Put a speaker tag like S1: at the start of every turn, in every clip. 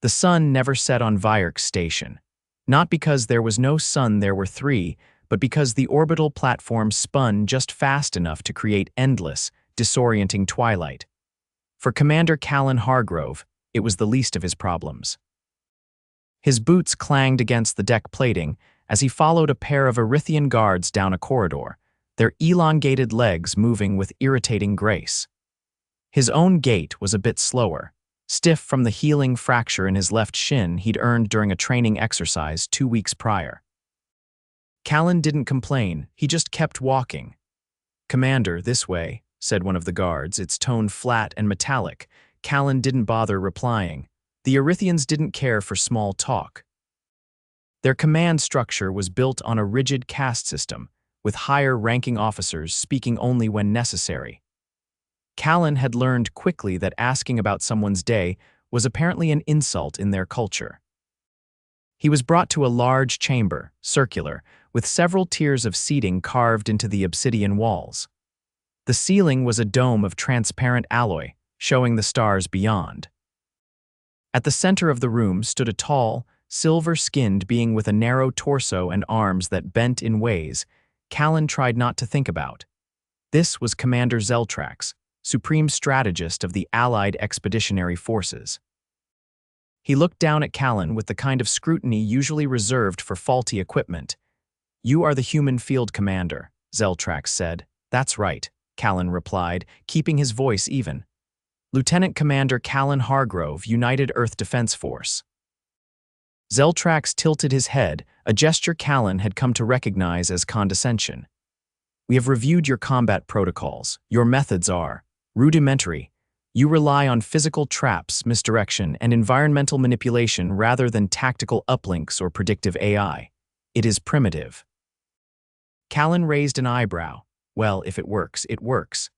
S1: The sun never set on Vyerk's station. Not because there was no sun, there were three, but because the orbital platform spun just fast enough to create endless, disorienting twilight. For Commander Calen Hargrove, it was the least of his problems. His boots clanged against the deck plating as he followed a pair of Erythian guards down a corridor, their elongated legs moving with irritating grace. His own gait was a bit slower, stiff from the healing fracture in his left shin he'd earned during a training exercise 2 weeks prior. Calen didn't complain, he just kept walking. "Commander, this way," said one of the guards, its tone flat and metallic. Calen didn't bother replying. The Erythians didn't care for small talk. Their command structure was built on a rigid caste system, with higher-ranking officers speaking only when necessary. Calen had learned quickly that asking about someone's day was apparently an insult in their culture. He was brought to a large chamber, circular, with several tiers of seating carved into the obsidian walls. The ceiling was a dome of transparent alloy, showing the stars beyond. At the center of the room stood a tall, silver-skinned being with a narrow torso and arms that bent in ways Calen tried not to think about. This was Commander Zeltrax, supreme strategist of the Allied Expeditionary Forces. He looked down at Calen with the kind of scrutiny usually reserved for faulty equipment. "You are the human field commander," Zeltrax said. "That's right," Calen replied, keeping his voice even. "Lieutenant Commander Calen Hargrove, United Earth Defense Force." Zeltrax tilted his head, a gesture Calen had come to recognize as condescension. "We have reviewed your combat protocols. Your methods are rudimentary. You rely on physical traps, misdirection, and environmental manipulation rather than tactical uplinks or predictive AI. It is primitive." Calen raised an eyebrow. "Well, if it works, it works."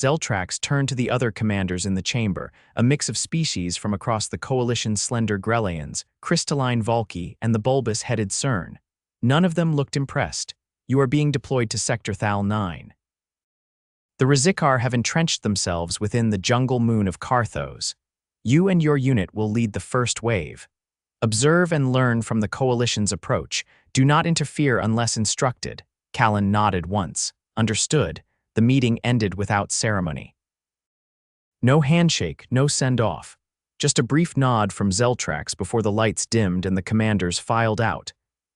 S1: Zeltrax turned to the other commanders in the chamber, a mix of species from across the Coalition's slender Grellians, crystalline Valky, and the bulbous-headed Cern. None of them looked impressed. "You are being deployed to Sector Thal 9. The Rezikar have entrenched themselves within the jungle moon of Carthos. You and your unit will lead the first wave. Observe and learn from the Coalition's approach. Do not interfere unless instructed." Calen nodded once. "Understood." The meeting ended without ceremony. No handshake, no send-off. Just a brief nod from Zeltrax before the lights dimmed and the commanders filed out.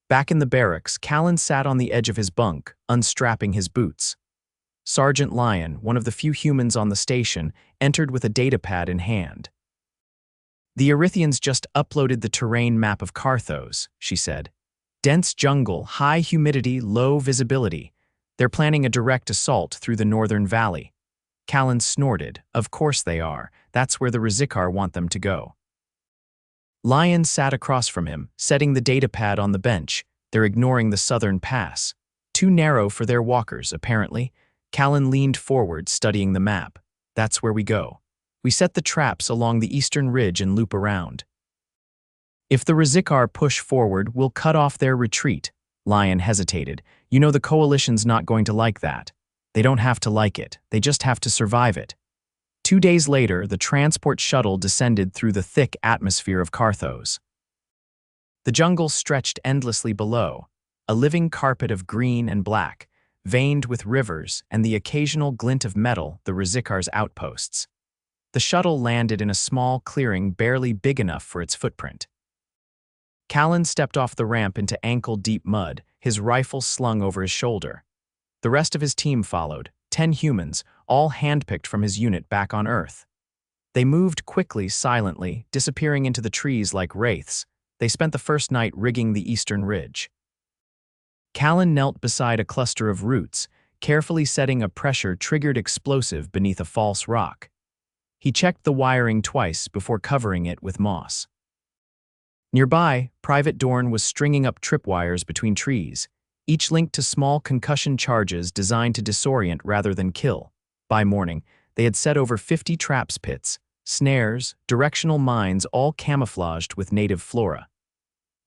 S1: Back in the barracks, Calen sat on the edge of his bunk, unstrapping his boots. Sergeant Lyon, one of the few humans on the station, entered with a datapad in hand. "The Erythians just uploaded the terrain map of Carthos," she said. "Dense jungle, high humidity, low visibility. They're planning a direct assault through the northern valley." Calen snorted. "Of course they are. That's where the Rezikar want them to go." Lyon sat across from him, setting the datapad on the bench. "They're ignoring the southern pass. Too narrow for their walkers, apparently." Calen leaned forward, studying the map. "That's where we go. We set the traps along the eastern ridge and loop around. If the Rezikar push forward, we'll cut off their retreat." Lyon hesitated. "You know the Coalition's not going to like that. They don't have to like it. They just have to survive it." 2 days later, the transport shuttle descended through the thick atmosphere of Carthos. The jungle stretched endlessly below, a living carpet of green and black, veined with rivers and the occasional glint of metal, the Rezikar's outposts. The shuttle landed in a small clearing barely big enough for its footprint. Calen stepped off the ramp into ankle-deep mud, his rifle slung over his shoulder. The rest of his team followed, 10 humans, all handpicked from his unit back on Earth. They moved quickly, silently, disappearing into the trees like wraiths. They spent the first night rigging the eastern ridge. Calen knelt beside a cluster of roots, carefully setting a pressure-triggered explosive beneath a false rock. He checked the wiring twice before covering it with moss. Nearby, Private Dorn was stringing up tripwires between trees, each linked to small concussion charges designed to disorient rather than kill. By morning, they had set over 50 traps pits, snares, directional mines, all camouflaged with native flora.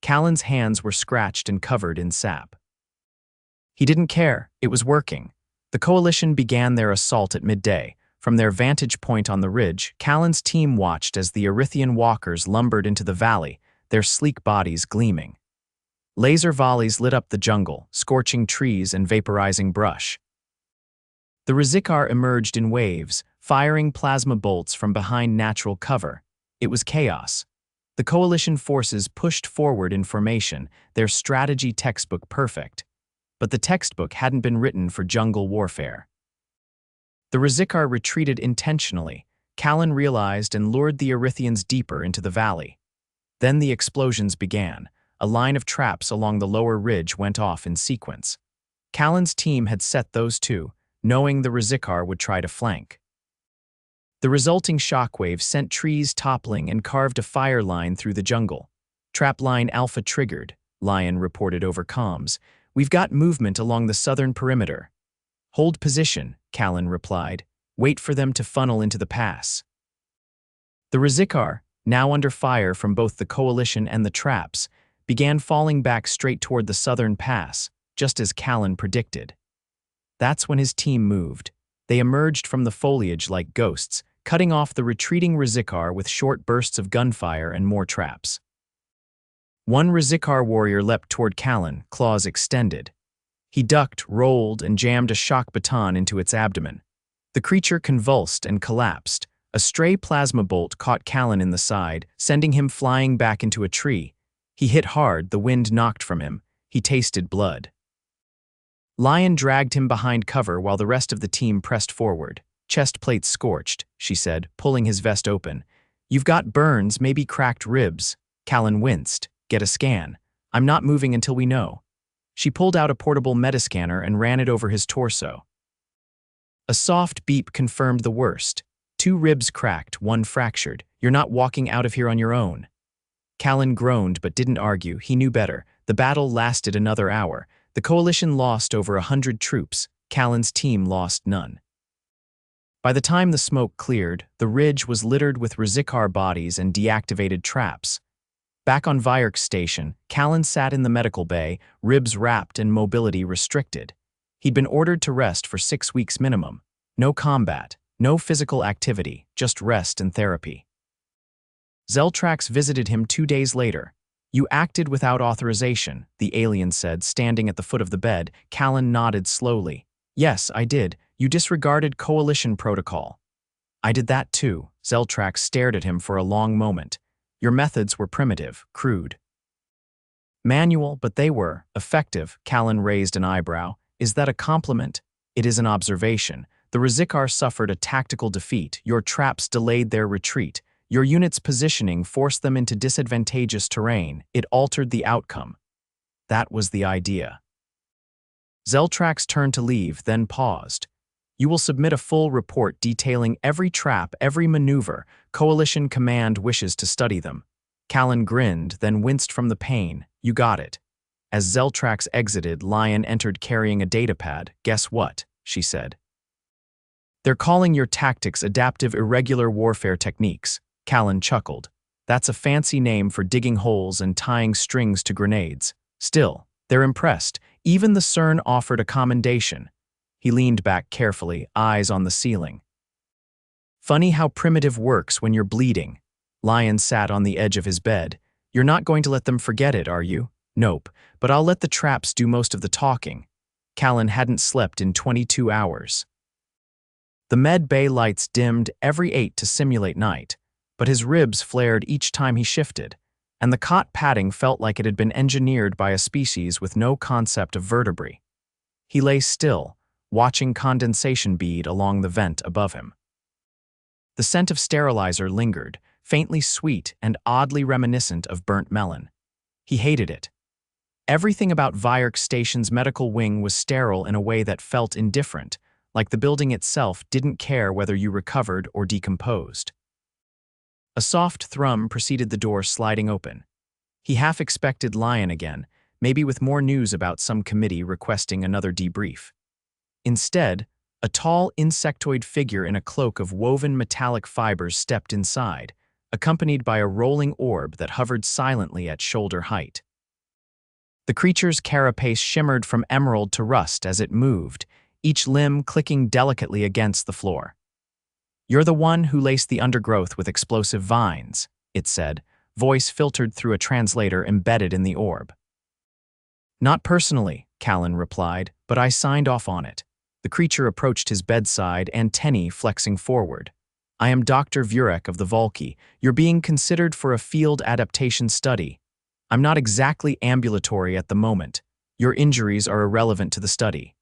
S1: Calen's hands were scratched and covered in sap. He didn't care, it was working. The Coalition began their assault at midday. From their vantage point on the ridge, Calen's team watched as the Erythian walkers lumbered into the valley, their sleek bodies gleaming. Laser volleys lit up the jungle, scorching trees and vaporizing brush. The Rezikar emerged in waves, firing plasma bolts from behind natural cover. It was chaos. The coalition forces pushed forward in formation, their strategy textbook perfect. But the textbook hadn't been written for jungle warfare. The Rezikar retreated intentionally. Calen realized and lured the Erythians deeper into the valley. Then the explosions began. A line of traps along the lower ridge went off in sequence. Calen's team had set those too, knowing the Rezikar would try to flank. The resulting shockwave sent trees toppling and carved a fire line through the jungle. Trap line Alpha triggered, Lion reported over comms. We've got movement along the southern perimeter. Hold position, Calen replied. Wait for them to funnel into the pass. The Rezikar, now under fire from both the coalition and the traps, began falling back straight toward the southern pass, just as Calen predicted. That's when his team moved. They emerged from the foliage like ghosts, cutting off the retreating Rezikar with short bursts of gunfire and more traps. One Rezikar warrior leapt toward Calen, claws extended. He ducked, rolled, and jammed a shock baton into its abdomen. The creature convulsed and collapsed. A stray plasma bolt caught Calen in the side, sending him flying back into a tree. He hit hard, the wind knocked from him. He tasted blood. Lion dragged him behind cover while the rest of the team pressed forward. Chest plates scorched, she said, pulling his vest open. You've got burns, maybe cracked ribs. Calen winced. Get a scan. I'm not moving until we know. She pulled out a portable metascanner and ran it over his torso. A soft beep confirmed the worst. 2 ribs cracked, 1 fractured. You're not walking out of here on your own. Calen groaned but didn't argue. He knew better. The battle lasted another hour. The coalition lost over 100 troops. Calen's team lost none. By the time the smoke cleared, the ridge was littered with Rezikar bodies and deactivated traps. Back on Vyark station, Calen sat in the medical bay, ribs wrapped and mobility restricted. He'd been ordered to rest for 6 weeks minimum. No combat, no physical activity, just rest and therapy. Zeltrax visited him 2 days later. You acted without authorization, the alien said, standing at the foot of the bed. Calen nodded slowly. Yes, I did. You disregarded coalition protocol. I did that too. Zeltrax stared at him for a long moment. Your methods were primitive, crude. Manual, but they were effective. Calen raised an eyebrow. Is that a compliment? It is an observation. The Rezikar suffered a tactical defeat. Your traps delayed their retreat. Your unit's positioning forced them into disadvantageous terrain. It altered the outcome. That was the idea. Zeltrax turned to leave, then paused. You will submit a full report detailing every trap, every maneuver. Coalition command wishes to study them. Calen grinned, then winced from the pain. You got it. As Zeltrax exited, Lion entered carrying a datapad. Guess what? She said. They're calling your tactics adaptive irregular warfare techniques. Calen chuckled. That's a fancy name for digging holes and tying strings to grenades. Still, they're impressed. Even the CERN offered a commendation. He leaned back carefully, eyes on the ceiling. Funny how primitive works when you're bleeding. Lion sat on the edge of his bed. You're not going to let them forget it, are you? Nope, but I'll let the traps do most of the talking. Calen hadn't slept in 22 hours. The med bay lights dimmed every 8 to simulate night, but his ribs flared each time he shifted, and the cot padding felt like it had been engineered by a species with no concept of vertebrae. He lay still, watching condensation bead along the vent above him. The scent of sterilizer lingered, faintly sweet and oddly reminiscent of burnt melon. He hated it. Everything about Vyark Station's medical wing was sterile in a way that felt indifferent, like the building itself didn't care whether you recovered or decomposed. A soft thrum preceded the door sliding open. He half expected Lion again, maybe with more news about some committee requesting another debrief. Instead, a tall insectoid figure in a cloak of woven metallic fibers stepped inside, accompanied by a rolling orb that hovered silently at shoulder height. The creature's carapace shimmered from emerald to rust as it moved, each limb clicking delicately against the floor. "You're the one who laced the undergrowth with explosive vines," it said, voice filtered through a translator embedded in the orb. "Not personally," Calen replied, "but I signed off on it." The creature approached his bedside, antennae flexing forward. "I am Dr. Vurek of the Volki. You're being considered for a field adaptation study. I'm not exactly ambulatory at the moment. Your injuries are irrelevant to the study.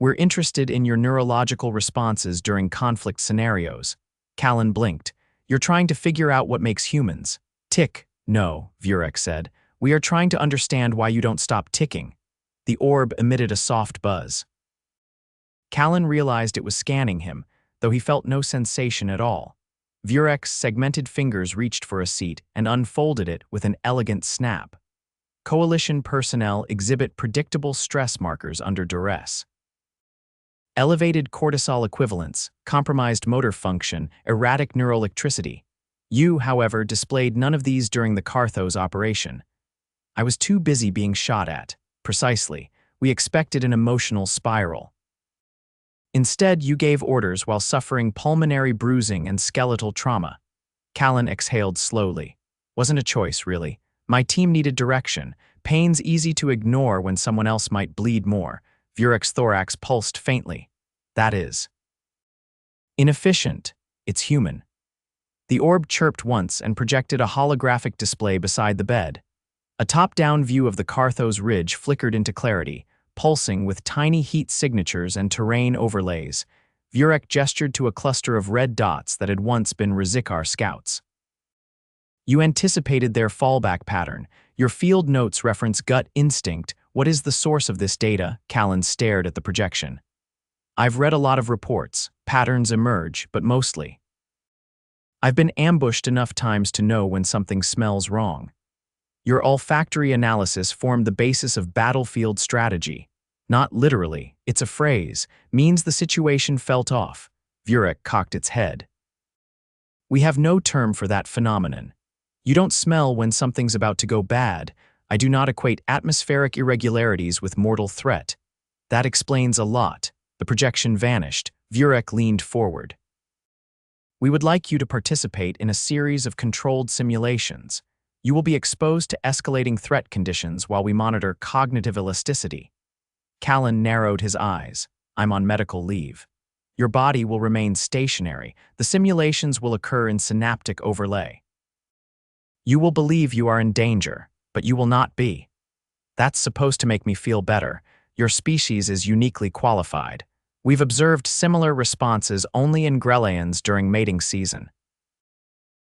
S1: We're interested in your neurological responses during conflict scenarios." Calen blinked. "You're trying to figure out what makes humans tick." "No," Vurek said. "We are trying to understand why you don't stop ticking." The orb emitted a soft buzz. Calen realized it was scanning him, though he felt no sensation at all. Vurek's segmented fingers reached for a seat and unfolded it with an elegant snap. Coalition personnel exhibit predictable stress markers under duress. Elevated cortisol equivalents, compromised motor function, erratic neuroelectricity. You, however, displayed none of these during the Carthos operation. I was too busy being shot at. Precisely. We expected an emotional spiral. Instead, you gave orders while suffering pulmonary bruising and skeletal trauma. Calen exhaled slowly. Wasn't a choice, really. My team needed direction. Pain's easy to ignore when someone else might bleed more. Vurek's thorax pulsed faintly. That is inefficient. It's human. The orb chirped once and projected a holographic display beside the bed. A top-down view of the Carthos Ridge flickered into clarity, pulsing with tiny heat signatures and terrain overlays. Vurek gestured to a cluster of red dots that had once been Rezikar scouts. You anticipated their fallback pattern. Your field notes reference gut instinct. What is the source of this data? Calen stared at the projection. I've read a lot of reports. Patterns emerge, but mostly. I've been ambushed enough times to know when something smells wrong. Your olfactory analysis formed the basis of battlefield strategy. Not literally, it's a phrase, means the situation felt off. Vurek cocked its head. We have no term for that phenomenon. You don't smell when something's about to go bad. I do not equate atmospheric irregularities with mortal threat. That explains a lot. The projection vanished. Vurek leaned forward. We would like you to participate in a series of controlled simulations. You will be exposed to escalating threat conditions while we monitor cognitive elasticity. Calen narrowed his eyes. I'm on medical leave. Your body will remain stationary. The simulations will occur in synaptic overlay. You will believe you are in danger, but you will not be. That's supposed to make me feel better. Your species is uniquely qualified. We've observed similar responses only in Grellians during mating season.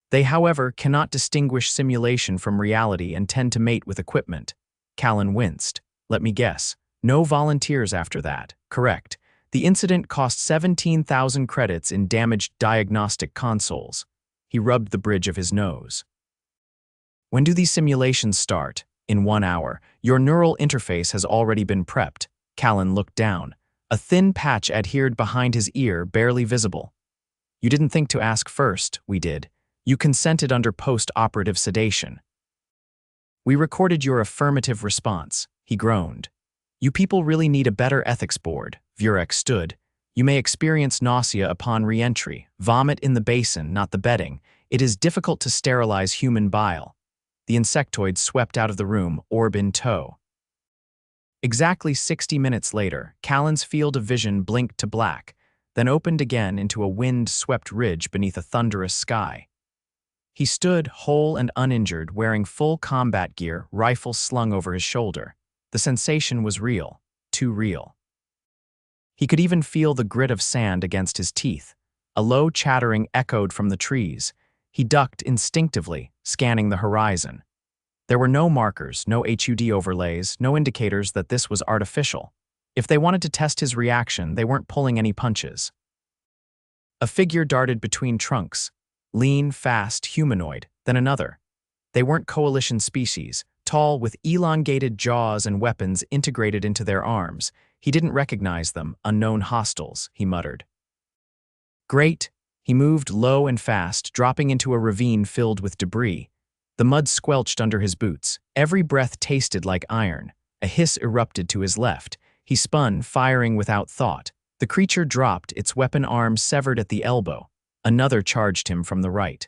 S1: They, however, cannot distinguish simulation from reality and tend to mate with equipment. Calen winced. Let me guess. No volunteers after that. Correct. The incident cost 17,000 credits in damaged diagnostic consoles. He rubbed the bridge of his nose. When do these simulations start? In 1 hour. Your neural interface has already been prepped. Calen looked down. A thin patch adhered behind his ear, barely visible. You didn't think to ask first. We did. You consented under post-operative sedation. We recorded your affirmative response. He groaned. You people really need a better ethics board. Vurek stood. You may experience nausea upon re-entry. Vomit in the basin, not the bedding. It is difficult to sterilize human bile. The insectoid swept out of the room, orb in tow. Exactly 60 minutes later, Calen's field of vision blinked to black, then opened again into a wind-swept ridge beneath a thunderous sky. He stood, whole and uninjured, wearing full combat gear, rifle slung over his shoulder. The sensation was real, too real. He could even feel the grit of sand against his teeth. A low chattering echoed from the trees. He ducked instinctively, scanning the horizon. There were no markers, no HUD overlays, no indicators that this was artificial. If they wanted to test his reaction, they weren't pulling any punches. A figure darted between trunks. Lean, fast, humanoid, then another. They weren't coalition species, tall with elongated jaws and weapons integrated into their arms. He didn't recognize them, unknown hostiles, he muttered. Great. He moved low and fast, dropping into a ravine filled with debris. The mud squelched under his boots. Every breath tasted like iron. A hiss erupted to his left. He spun, firing without thought. The creature dropped, its weapon arm severed at the elbow. Another charged him from the right.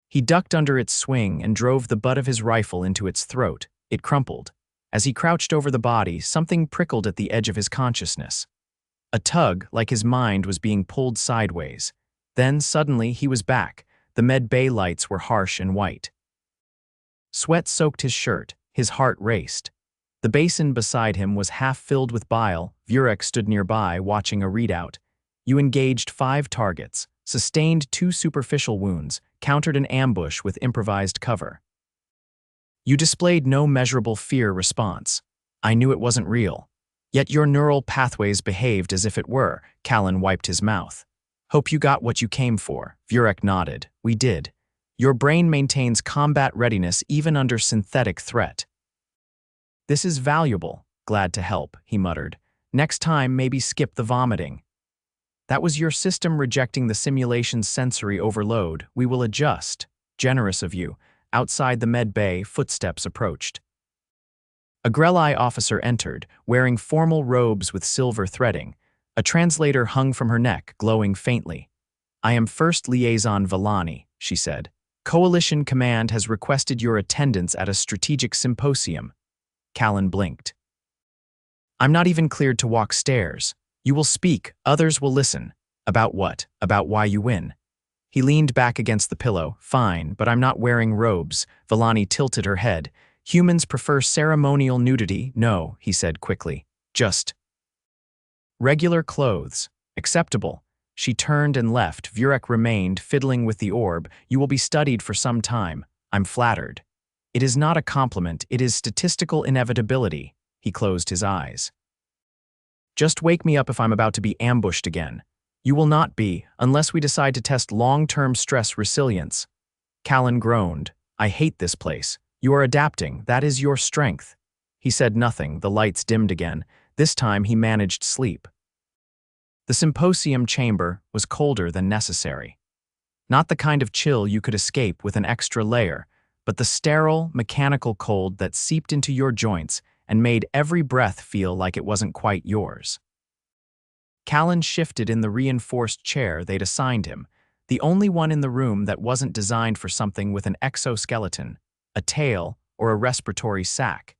S1: He ducked under its swing and drove the butt of his rifle into its throat. It crumpled. As he crouched over the body, something prickled at the edge of his consciousness. A tug, like his mind was being pulled sideways. Then, suddenly, he was back. The med bay lights were harsh and white. Sweat soaked his shirt. His heart raced. The basin beside him was half filled with bile. Vurek stood nearby, watching a readout. You engaged 5 targets, sustained 2 superficial wounds, countered an ambush with improvised cover. You displayed no measurable fear response. I knew it wasn't real. Yet your neural pathways behaved as if it were. Calen wiped his mouth. Hope you got what you came for. Vurek nodded. We did. Your brain maintains combat readiness even under synthetic threat. This is valuable. Glad to help, he muttered. Next time, maybe skip the vomiting. That was your system rejecting the simulation's sensory overload. We will adjust. Generous of you. Outside the med bay, footsteps approached. A Grelai officer entered, wearing formal robes with silver threading. A translator hung from her neck, glowing faintly. I am First Liaison Villani, she said. Coalition Command has requested your attendance at a strategic symposium. Calen blinked. I'm not even cleared to walk stairs. You will speak, others will listen. About what? About why you win. He leaned back against the pillow. Fine, but I'm not wearing robes. Villani tilted her head. Humans prefer ceremonial nudity. No, he said quickly. Just regular clothes. Acceptable. She turned and left. Vurek remained, fiddling with the orb. You will be studied for some time. I'm flattered. It is not a compliment, it is statistical inevitability. He closed his eyes. Just wake me up if I'm about to be ambushed again. You will not be, unless we decide to test long-term stress resilience. Calen groaned. I hate this place. You are adapting, that is your strength. He said nothing, the lights dimmed again. This time he managed sleep. The symposium chamber was colder than necessary. Not the kind of chill you could escape with an extra layer, but the sterile, mechanical cold that seeped into your joints and made every breath feel like it wasn't quite yours. Calen shifted in the reinforced chair they'd assigned him, the only one in the room that wasn't designed for something with an exoskeleton, a tail, or a respiratory sac.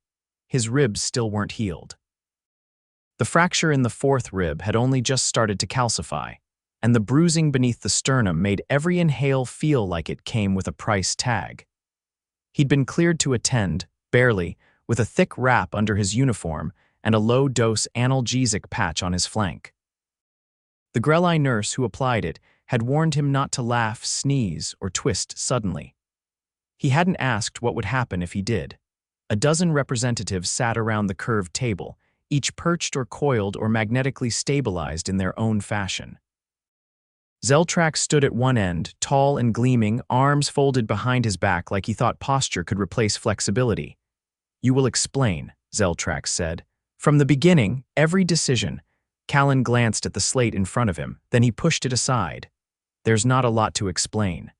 S1: His ribs still weren't healed. The fracture in the 4th rib had only just started to calcify, and the bruising beneath the sternum made every inhale feel like it came with a price tag. He'd been cleared to attend, barely, with a thick wrap under his uniform and a low-dose analgesic patch on his flank. The Grelai nurse who applied it had warned him not to laugh, sneeze, or twist suddenly. He hadn't asked what would happen if he did. A dozen representatives sat around the curved table, each perched or coiled or magnetically stabilized in their own fashion. Zeltrak stood at one end, tall and gleaming, arms folded behind his back like he thought posture could replace flexibility. You will explain, Zeltrak said. From the beginning, every decision. Calen glanced at the slate in front of him, then he pushed it aside. There's not a lot to explain.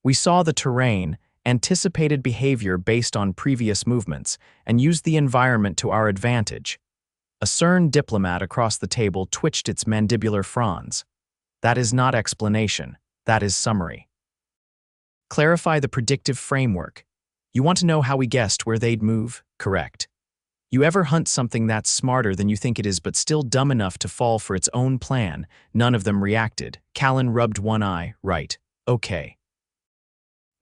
S1: We saw the terrain, anticipated behavior based on previous movements, and used the environment to our advantage. A CERN diplomat across the table twitched its mandibular fronds. That is not explanation, that is summary. Clarify the predictive framework. You want to know how we guessed where they'd move? Correct. You ever hunt something that's smarter than you think it is but still dumb enough to fall for its own plan? None of them reacted. Calen rubbed one eye. Right. Okay.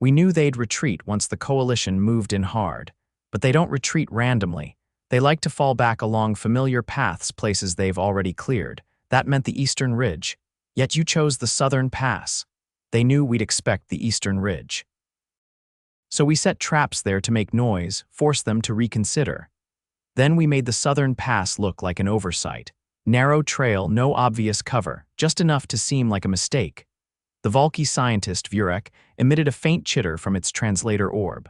S1: We knew they'd retreat once the coalition moved in hard, but they don't retreat randomly. They like to fall back along familiar paths, places they've already cleared. That meant the Eastern Ridge. Yet you chose the Southern Pass. They knew we'd expect the Eastern Ridge. So we set traps there to make noise, force them to reconsider. Then we made the Southern Pass look like an oversight. Narrow trail, no obvious cover, just enough to seem like a mistake. The Valky scientist, Vurek, emitted a faint chitter from its translator orb.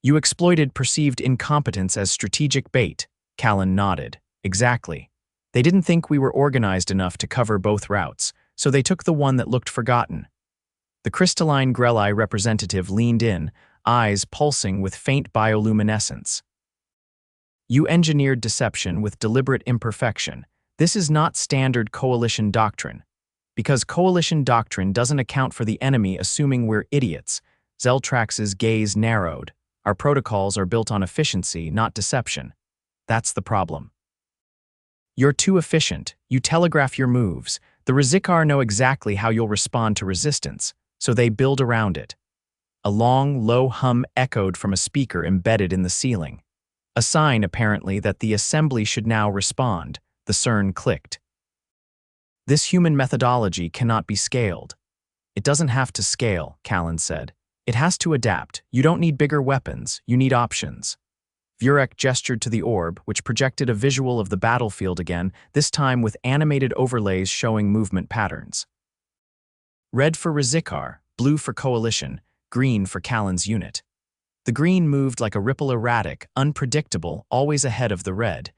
S1: You exploited perceived incompetence as strategic bait, Calen nodded. Exactly. They didn't think we were organized enough to cover both routes, so they took the one that looked forgotten. The crystalline Grelai representative leaned in, eyes pulsing with faint bioluminescence. You engineered deception with deliberate imperfection. This is not standard coalition doctrine. Because coalition doctrine doesn't account for the enemy assuming we're idiots, Zeltrax's gaze narrowed. Our protocols are built on efficiency, not deception. That's the problem. You're too efficient. You telegraph your moves. The Rezikar know exactly how you'll respond to resistance, so they build around it. A long, low hum echoed from a speaker embedded in the ceiling. A sign, apparently, that the assembly should now respond. The CERN clicked. This human methodology cannot be scaled. It doesn't have to scale, Calen said. It has to adapt. You don't need bigger weapons, you need options. Vurek gestured to the orb, which projected a visual of the battlefield again, this time with animated overlays showing movement patterns. Red for Rezikar, blue for Coalition, green for Calen's unit. The green moved like a ripple, erratic, unpredictable, always ahead of the red.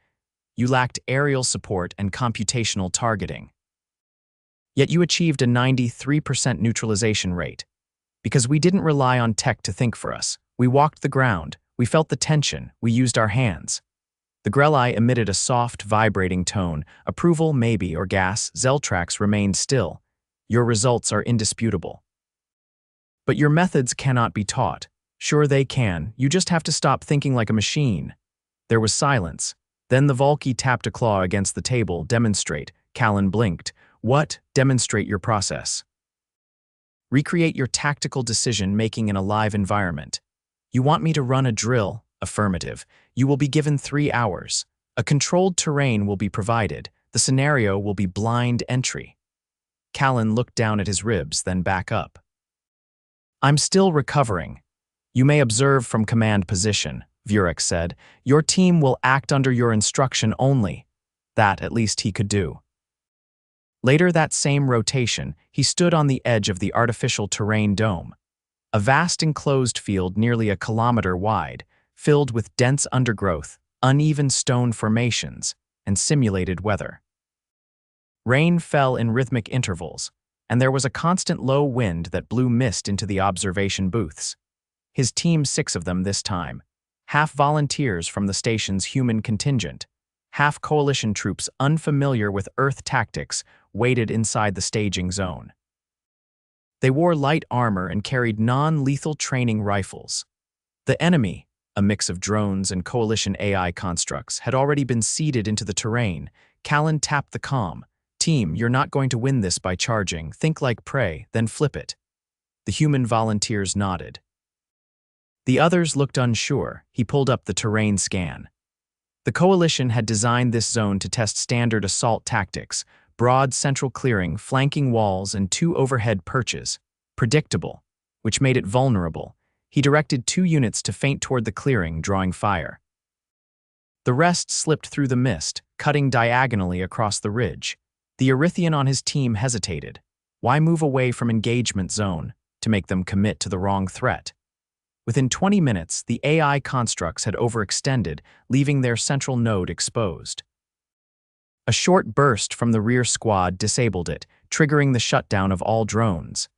S1: You lacked aerial support and computational targeting. Yet you achieved a 93% neutralization rate. Because we didn't rely on tech to think for us. We walked the ground, we felt the tension, we used our hands. The Grelai emitted a soft, vibrating tone. Approval, maybe, or gas. Zeltrax remained still. Your results are indisputable. But your methods cannot be taught. Sure they can, you just have to stop thinking like a machine. There was silence. Then the Valky tapped a claw against the table. Demonstrate. Calen blinked. What? Demonstrate your process. Recreate your tactical decision-making in a live environment. You want me to run a drill? Affirmative. You will be given 3 hours. A controlled terrain will be provided. The scenario will be blind entry. Calen looked down at his ribs, then back up. I'm still recovering. You may observe from command position, Vurek said. Your team will act under your instruction only. That, at least, he could do. Later that same rotation, he stood on the edge of the artificial terrain dome. A vast enclosed field nearly a kilometer wide, filled with dense undergrowth, uneven stone formations, and simulated weather. Rain fell in rhythmic intervals, and there was a constant low wind that blew mist into the observation booths. His team, 6 of them this time, half volunteers from the station's human contingent, half coalition troops unfamiliar with Earth tactics, waited inside the staging zone. They wore light armor and carried non-lethal training rifles. The enemy, a mix of drones and coalition AI constructs, had already been seeded into the terrain. Calen tapped the comm. Team, you're not going to win this by charging. Think like prey, then flip it. The human volunteers nodded. The others looked unsure. He pulled up the terrain scan. The coalition had designed this zone to test standard assault tactics, broad central clearing, flanking walls, and 2 overhead perches. Predictable, which made it vulnerable. He directed 2 units to feint toward the clearing, drawing fire. The rest slipped through the mist, cutting diagonally across the ridge. The Erythian on his team hesitated. Why move away from engagement zone? To make them commit to the wrong threat. Within 20 minutes, the AI constructs had overextended, leaving their central node exposed. A short burst from the rear squad disabled it, triggering the shutdown of all drones.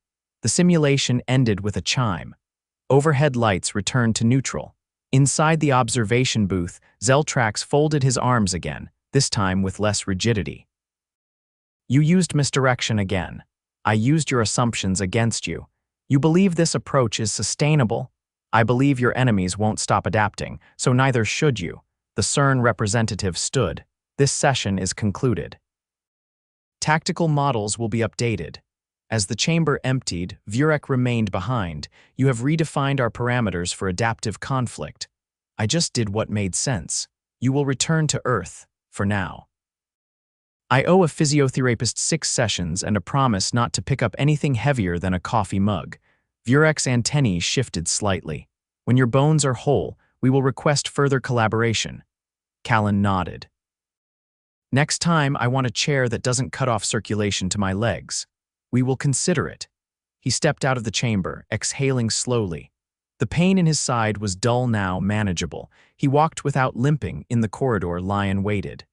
S1: The simulation ended with a chime. Overhead lights returned to neutral. Inside the observation booth, Zeltrax folded his arms again, this time with less rigidity. You used misdirection again. I used your assumptions against you. You believe this approach is sustainable? I believe your enemies won't stop adapting, so neither should you. The CERN representative stood. This session is concluded. Tactical models will be updated. As the chamber emptied, Vurek remained behind. You have redefined our parameters for adaptive conflict. I just did what made sense. You will return to Earth, for now. I owe a physiotherapist 6 sessions and a promise not to pick up anything heavier than a coffee mug. Vurek's antennae shifted slightly. When your bones are whole, we will request further collaboration. Calen nodded. Next time, I want a chair that doesn't cut off circulation to my legs. We will consider it. He stepped out of the chamber, exhaling slowly. The pain in his side was dull now, manageable. He walked without limping. In the corridor, Lion waited.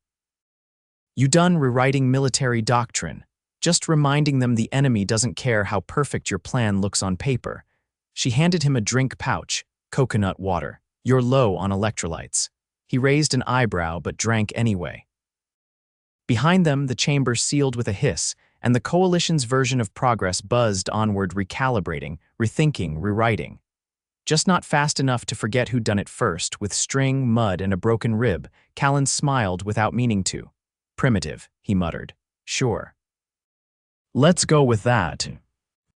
S1: You done rewriting military doctrine? Just reminding them the enemy doesn't care how perfect your plan looks on paper. She handed him a drink pouch, coconut water. You're low on electrolytes. He raised an eyebrow but drank anyway. Behind them, the chamber sealed with a hiss, and the Coalition's version of progress buzzed onward, recalibrating, rethinking, rewriting. Just not fast enough to forget who'd done it first. With string, mud, and a broken rib, Calen smiled without meaning to. Primitive, he muttered. Sure. Let's go with that.